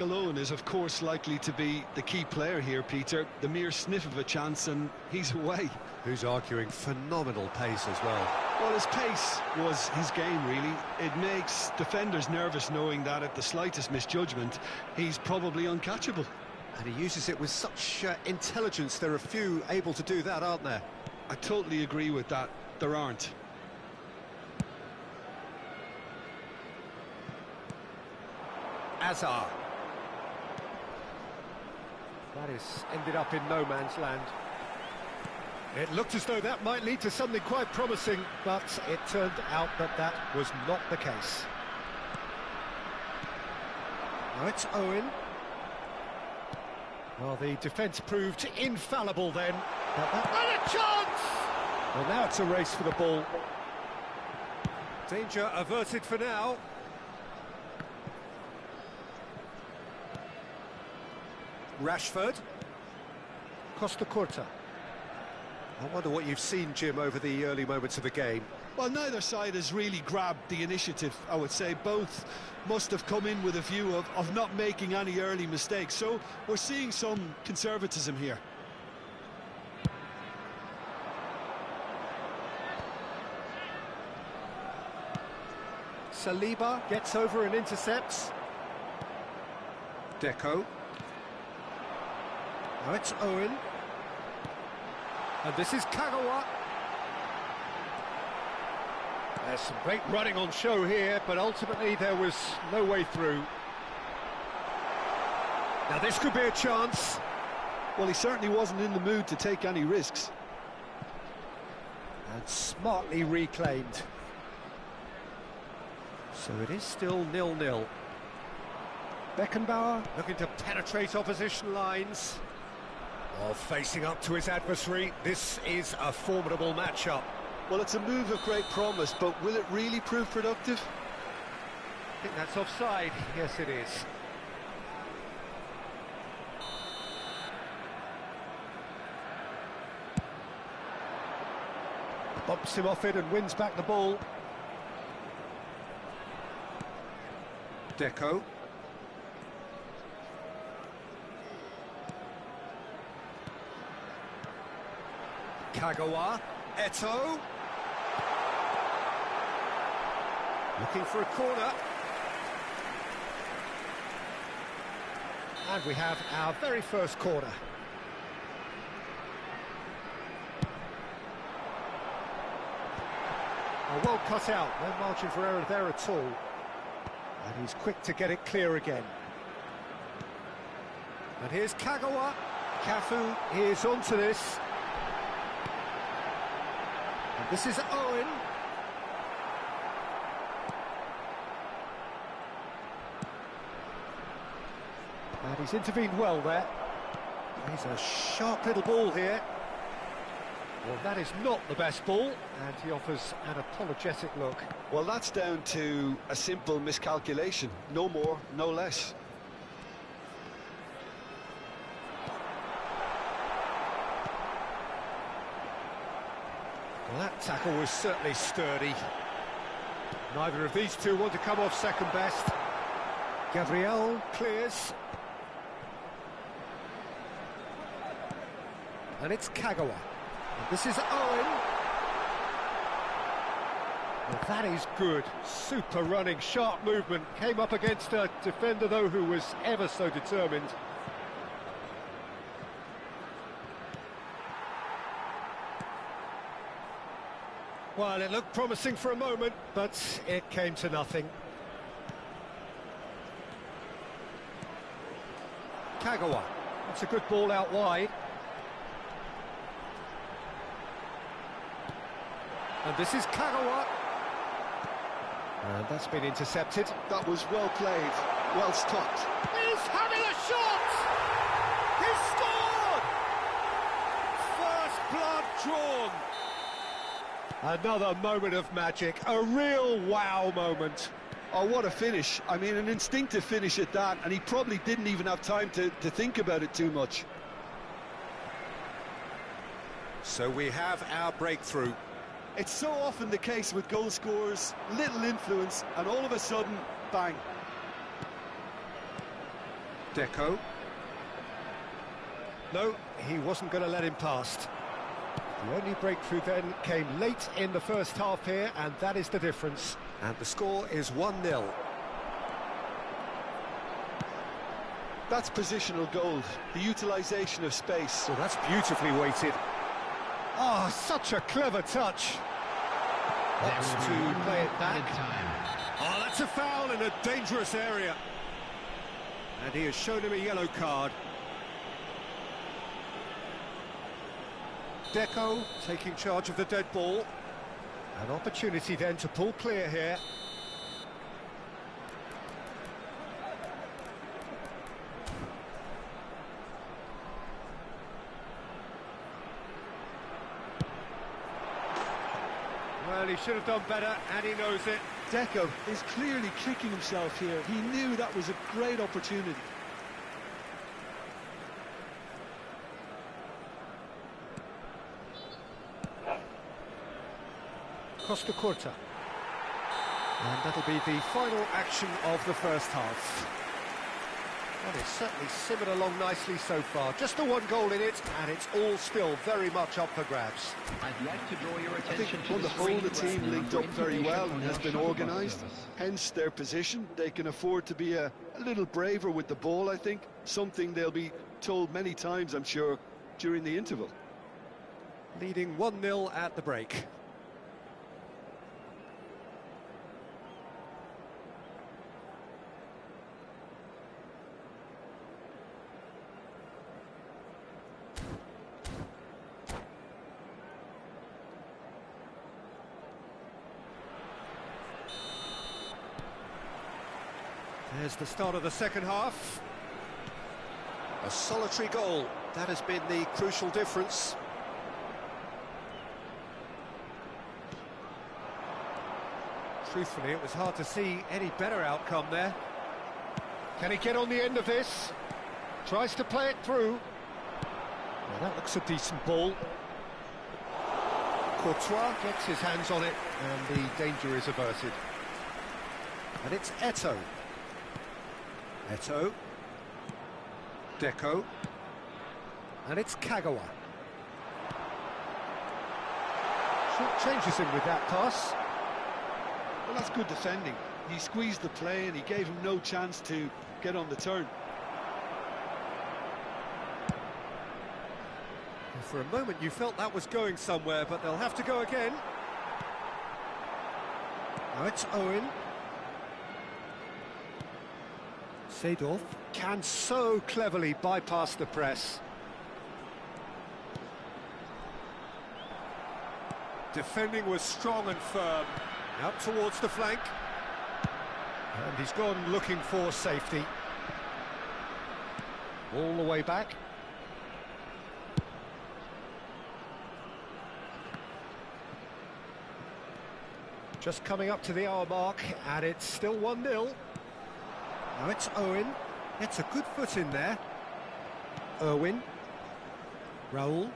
Alone is of course likely to be the key player here, Peter. The mere sniff of a chance and he's away. Who's arguing phenomenal pace as well. Well, his pace was his game, really. It makes defenders nervous knowing that at the slightest misjudgment he's probably uncatchable. And he uses it with such intelligence. There are few able to do that, aren't there? I totally agree with that. There aren't. Azar. That has ended up in no man's land. It looked as though that might lead to something quite promising, but it turned out that that was not the case. Now it's Owen. Well, the defence proved infallible then. And a chance! Well, now it's a race for the ball. Danger averted for now. Rashford. Costa Curta. I wonder what you've seen, Jim, over the early moments of the game. Well, neither side has really grabbed the initiative, I would say. Both must have come in with a view of not making any early mistakes. So we're seeing some conservatism here. Saliba gets over and intercepts. Deco. Now it's Owen. And this is Kagawa. There's some great running on show here, but ultimately there was no way through. Now this could be a chance. Well, he certainly wasn't in the mood to take any risks. And smartly reclaimed. So it is still 0-0. Beckenbauer looking to penetrate opposition lines. While facing up to his adversary, this is a formidable matchup. Well, it's a move of great promise, but will it really prove productive? I think that's offside. Yes, it is. Bumps him off it and wins back the ball. Deco. Kagawa. Eto'o. Looking for a corner. And we have our very first corner. Oh, well cut out, no margin for error there at all. And he's quick to get it clear again. And here's Kagawa. Cafu is onto this. And this is Owen. And he's intervened well there. He's a sharp little ball here. Well, that is not the best ball, and he offers an apologetic look. Well, that's down to a simple miscalculation. No more, no less. Well, that tackle was certainly sturdy. Neither of these two want to come off second best. Gabriel clears. And it's Kagawa. This is Owen. Well, that is good. Super running, sharp movement. Came up against a defender, though, who was ever so determined. Well, it looked promising for a moment, but it came to nothing. Kagawa. That's a good ball out wide. And this is Kagawa. And that's been intercepted. That was well played, well stopped. He's having a shot! He's scored! First blood drawn. Another moment of magic, a real wow moment. Oh, what a finish. I mean, an instinctive finish at that, and he probably didn't even have time to think about it too much. So we have our breakthrough. It's so often the case with goal scorers, little influence, and all of a sudden, bang. Deco. No, he wasn't going to let him past. The only breakthrough then came late in the first half here, and that is the difference. And the score is 1-0. That's positional gold, the utilisation of space. Well, that's beautifully weighted. Oh, such a clever touch. Wants to play it back. Oh, that's a foul in a dangerous area. And he has shown him a yellow card. Deco taking charge of the dead ball. An opportunity then to pull clear here. Well, he should have done better, and he knows it. Deco is clearly kicking himself here. He knew that was a great opportunity. Costa Curta. And that'll be the final action of the first half. Well, it's certainly simmered along nicely so far. Just the one goal in it, and it's all still very much up for grabs. I'd like to draw your I attention think on the whole the team linked up very well and has been organised. Hence their position. They can afford to be a little braver with the ball, I think. Something they'll be told many times, I'm sure, during the interval. Leading 1-0 at the break. There's the start of the second half. A solitary goal. That has been the crucial difference. Truthfully, it was hard to see any better outcome there. Can he get on the end of this? Tries to play it through. Well, that looks a decent ball. Courtois gets his hands on it, and the danger is averted. And it's Eto'o. Eto'o. Deco. And it's Kagawa. Short changes him with that pass. Well, that's good defending. He squeezed the play and he gave him no chance to get on the turn. For a moment you felt that was going somewhere, but they'll have to go again. Now it's Owen. Seedorf can so cleverly bypass the press. Defending was strong and firm. Out towards the flank. And he's gone looking for safety. All the way back. Just coming up to the hour mark, and it's still 1-0. Now it's Owen. It's a good foot in there. Irwin. Raul.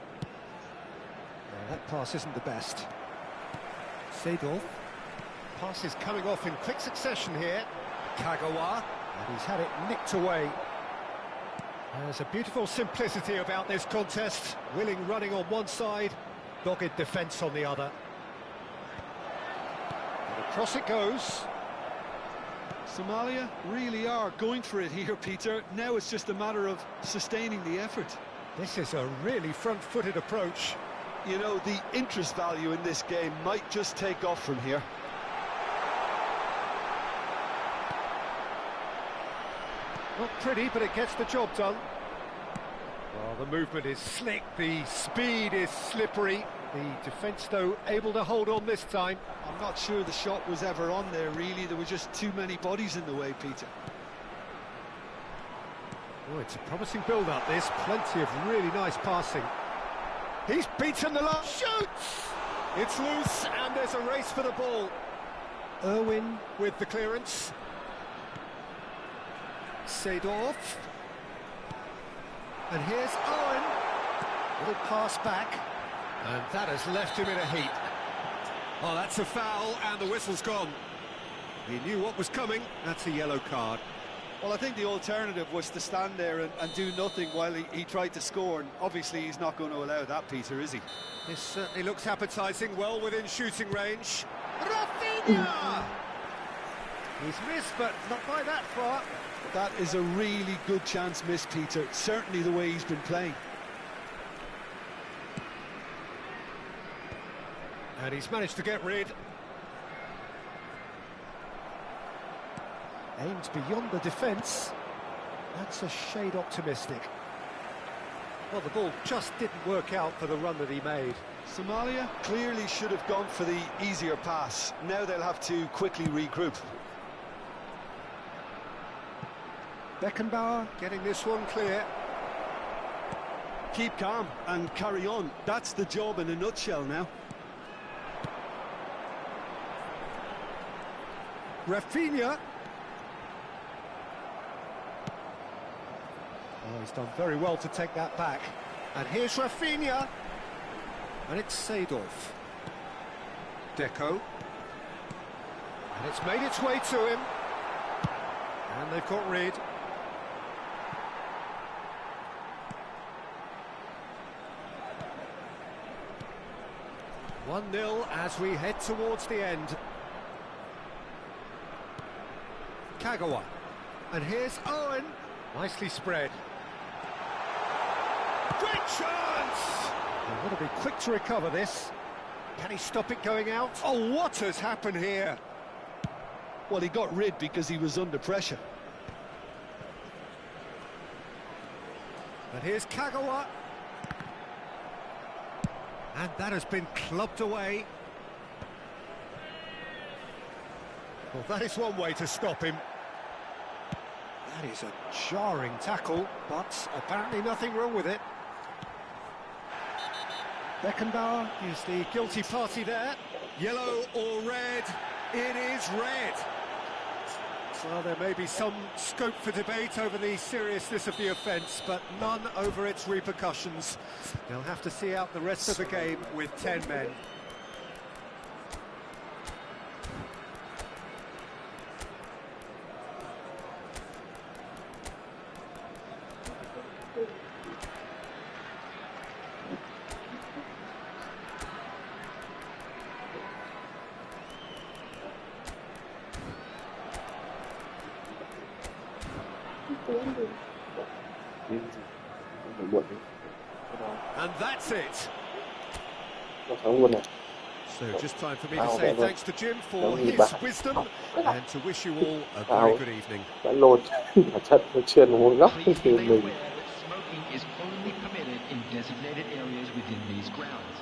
That pass isn't the best. Seedorf. Pass is coming off in quick succession here. Kagawa. And he's had it nicked away. There's a beautiful simplicity about this contest. Willing running on one side, dogged defence on the other. And across it goes. Somalia really are going for it here, Peter. Now it's just a matter of sustaining the effort. This is a really front-footed approach. You know, the interest value in this game might just take off from here. Not pretty, but it gets the job done. Well, the movement is slick, the speed is slippery. The defence, though, able to hold on this time. I'm not sure the shot was ever on there, really. There were just too many bodies in the way, Peter. Oh, it's a promising build-up, this. Plenty of really nice passing. He's beaten the line. Shoots! It's loose, and there's a race for the ball. Irwin with the clearance. Seedorf. And here's Owen. Little pass back. And that has left him in a heap. Oh, that's a foul, and the whistle's gone. He knew what was coming. That's a yellow card. Well, I think the alternative was to stand there and do nothing while he tried to score, and obviously he's not going to allow that, Peter, is he? This certainly looks appetising, well within shooting range. Rafinha! He's missed, but not by that far. That is a really good chance missed, Peter, certainly the way he's been playing. And he's managed to get rid. Aimed beyond the defence. That's a shade optimistic. Well, the ball just didn't work out for the run that he made. Somalia clearly should have gone for the easier pass. Now they'll have to quickly regroup. Beckenbauer getting this one clear. Keep calm and carry on. That's the job in a nutshell now. Rafinha. Oh, he's done very well to take that back. And here's Rafinha. And it's Seedorf. Deco. And it's made its way to him. And they've got rid. One 0 as we head towards the end. Kagawa. And here's Owen. Nicely spread. Great chance! They've got to be quick to recover this. Can he stop it going out? Oh, what has happened here? Well, he got rid because he was under pressure. And here's Kagawa. And that has been clubbed away. Well, that is one way to stop him. That is a jarring tackle, but apparently nothing wrong with it. Beckenbauer is the guilty party there. Yellow or red? It is red. Well, there may be some scope for debate over the seriousness of the offence, but none over its repercussions. They'll have to see out the rest of the game with 10 men. And that's it. So just time for me to say thanks to Jim for his wisdom and to wish you all a very good evening. Đã lột thật truyền một góc Please từ be made mình. aware that smoking is only permitted in designated areas within these grounds.